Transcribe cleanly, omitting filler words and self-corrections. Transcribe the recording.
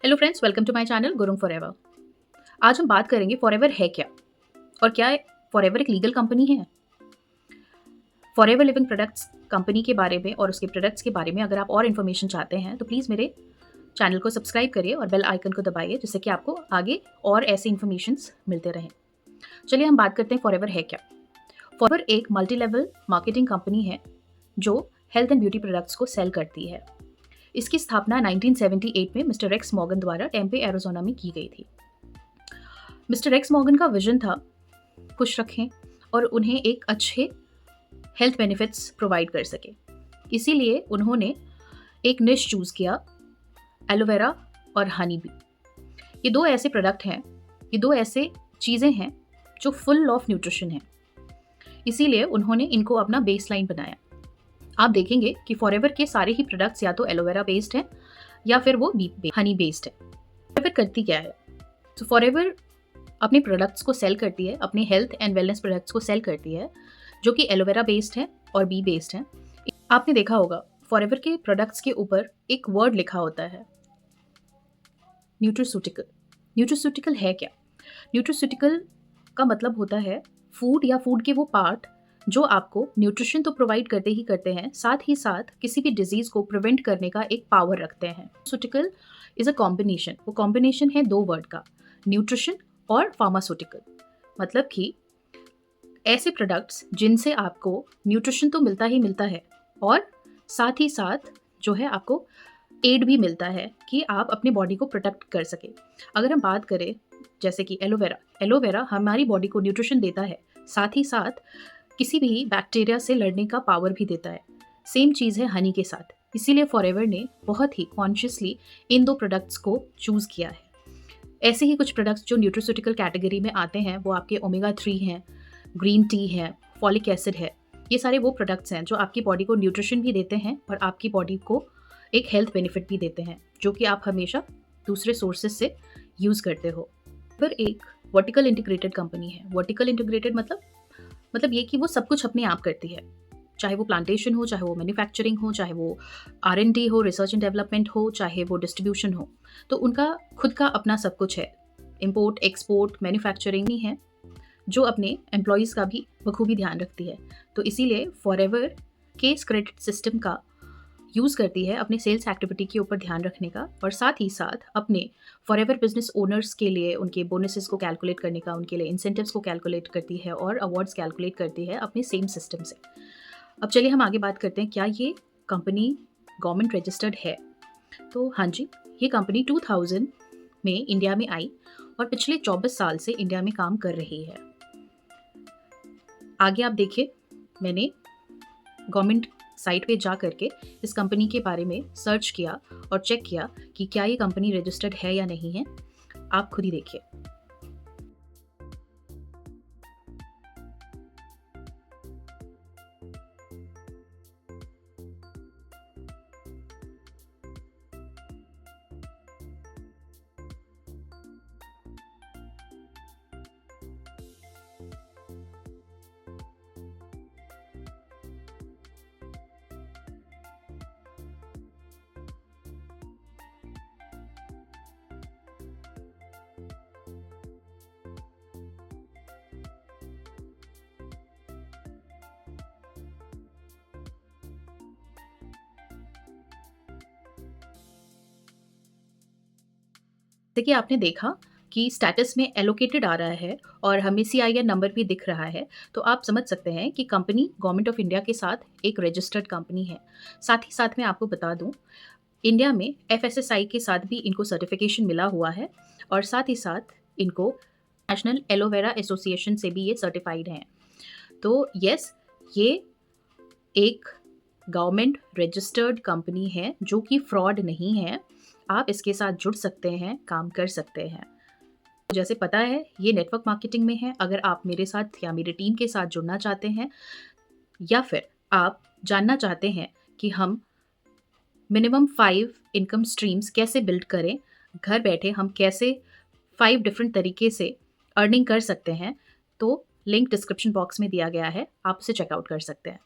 Hello friends, welcome to my channel Gurung forever. आज हम बात करेंगे फॉरएवर है क्या और क्या फॉरएवर एक लीगल कंपनी है। फॉरएवर लिविंग प्रोडक्ट्स कंपनी के बारे में और उसके प्रोडक्ट्स के बारे में अगर आप और इन्फॉर्मेशन चाहते हैं तो प्लीज़ मेरे चैनल को सब्सक्राइब करिए और बेल आइकन को दबाइए, जिससे कि आपको आगे और ऐसे इन्फॉर्मेशंस मिलते रहें। चलिए हम बात करते हैं फॉरएवर है क्या। फॉरएवर एक मल्टी लेवल मार्केटिंग कंपनी है जो हेल्थ एंड ब्यूटी प्रोडक्ट्स को सेल करती है। इसकी स्थापना 1978 में मिस्टर रेक्स मॉर्गन द्वारा टेम्पे एरिज़ोना में की गई थी। मिस्टर रेक्स मॉर्गन का विजन था खुश रखें और उन्हें एक अच्छे हेल्थ बेनिफिट्स प्रोवाइड कर सके। इसीलिए उन्होंने एक निश चूज़ किया, एलोवेरा और हनी बी। ये दो ऐसे प्रोडक्ट हैं, ये दो ऐसे चीज़ें हैं जो फुल ऑफ न्यूट्रिशन हैं। इसीलिए उन्होंने इनको अपना बेसलाइन बनाया। आप देखेंगे कि फॉरएवर के सारे ही प्रोडक्ट्स या तो एलोवेरा बेस्ड हैं या फिर वो हनी बेस्ड है। फॉरएवर करती क्या है? तो फॉरएवर अपने प्रोडक्ट्स को सेल करती है, अपने हेल्थ एंड वेलनेस प्रोडक्ट्स को सेल करती है जो कि एलोवेरा बेस्ड है और बी बेस्ड है। आपने देखा होगा फॉरएवर के प्रोडक्ट्स के ऊपर एक वर्ड लिखा होता है, न्यूट्रिस्यूटिकल। न्यूट्रिस्यूटिकल है क्या? न्यूट्रिस्यूटिकल का मतलब होता है फूड या फूड के वो पार्ट जो आपको न्यूट्रिशन तो प्रोवाइड करते ही करते हैं, साथ ही साथ किसी भी डिजीज़ को प्रिवेंट करने का एक पावर रखते हैं। न्यूट्रिस्यूटिकल इज़ अ कॉम्बिनेशन। वो कॉम्बिनेशन है दो वर्ड का, न्यूट्रिशन और फार्मास्यूटिकल। मतलब कि ऐसे प्रोडक्ट्स जिनसे आपको न्यूट्रिशन तो मिलता ही मिलता है और साथ ही साथ जो है आपको एड भी मिलता है कि आप अपने बॉडी को प्रोटेक्ट कर सके। अगर हम बात करें जैसे कि एलोवेरा हमारी बॉडी को न्यूट्रिशन देता है, साथ ही साथ किसी भी बैक्टीरिया से लड़ने का पावर भी देता है। सेम चीज़ है हनी के साथ। इसीलिए फॉरएवर ने बहुत ही कॉन्शियसली इन दो प्रोडक्ट्स को चूज़ किया है। ऐसे ही कुछ प्रोडक्ट्स जो न्यूट्रिस्यूटिकल कैटेगरी में आते हैं वो आपके ओमेगा 3 हैं, ग्रीन टी है, फॉलिक एसिड है। ये सारे वो प्रोडक्ट्स हैं जो आपकी बॉडी को न्यूट्रिशन भी देते हैं और आपकी बॉडी को एक हेल्थ बेनिफिट भी देते हैं, जो कि आप हमेशा दूसरे सोर्सेज से यूज़ करते हो। पर एक वर्टिकल इंटीग्रेटेड कंपनी है। वर्टिकल इंटीग्रेटेड मतलब ये कि वो सब कुछ अपने आप करती है, चाहे वो प्लांटेशन हो, चाहे वो मैन्युफैक्चरिंग हो, चाहे वो R&D हो, रिसर्च एंड डेवलपमेंट हो, चाहे वो डिस्ट्रीब्यूशन हो। तो उनका खुद का अपना सब कुछ है। इंपोर्ट, एक्सपोर्ट, मैन्युफैक्चरिंग ही है जो अपने एम्प्लॉयज़ का भी बखूबी ध्यान रखती है। तो इसीलिए फॉरएवर केस क्रेडिट सिस्टम का यूज़ करती है अपने सेल्स एक्टिविटी के ऊपर ध्यान रखने का, और साथ ही साथ अपने फॉरएवर बिजनेस ओनर्स के लिए उनके बोनसेस को कैलकुलेट करने का, उनके लिए इंसेंटिव्स को कैलकुलेट करती है और अवार्ड्स कैलकुलेट करती है अपने सेम सिस्टम से। अब चलिए हम आगे बात करते हैं, क्या ये कंपनी गवर्नमेंट रजिस्टर्ड है? तो हाँ जी, ये कंपनी 2000 में इंडिया में आई और पिछले 24 साल से इंडिया में काम कर रही है। आगे आप देखिए, मैंने गवर्नमेंट साइट पे जा करके इस कंपनी के बारे में सर्च किया और चेक किया कि क्या ये कंपनी रजिस्टर्ड है या नहीं है। आप खुद ही देखिए। जैसे कि आपने देखा कि स्टेटस में एलोकेटेड आ रहा है और हमें CIN नंबर भी दिख रहा है, तो आप समझ सकते हैं कि कंपनी गवर्नमेंट ऑफ इंडिया के साथ एक रजिस्टर्ड कंपनी है। साथ ही साथ मैं आपको बता दूं, इंडिया में FSSAI के साथ भी इनको सर्टिफिकेशन मिला हुआ है और साथ ही साथ इनको नेशनल एलोवेरा एसोसिएशन से भी ये सर्टिफाइड हैं। तो यस, ये एक गवर्नमेंट रजिस्टर्ड कंपनी है जो कि फ्रॉड नहीं है। आप इसके साथ जुड़ सकते हैं, काम कर सकते हैं। जैसे पता है ये नेटवर्क मार्केटिंग में है। अगर आप मेरे साथ या मेरी टीम के साथ जुड़ना चाहते हैं या फिर आप जानना चाहते हैं कि हम मिनिमम 5 इनकम स्ट्रीम्स कैसे बिल्ड करें, घर बैठे हम कैसे 5 डिफरेंट तरीके से अर्निंग कर सकते हैं, तो लिंक डिस्क्रिप्शन बॉक्स में दिया गया है, आप उसे चेकआउट कर सकते हैं।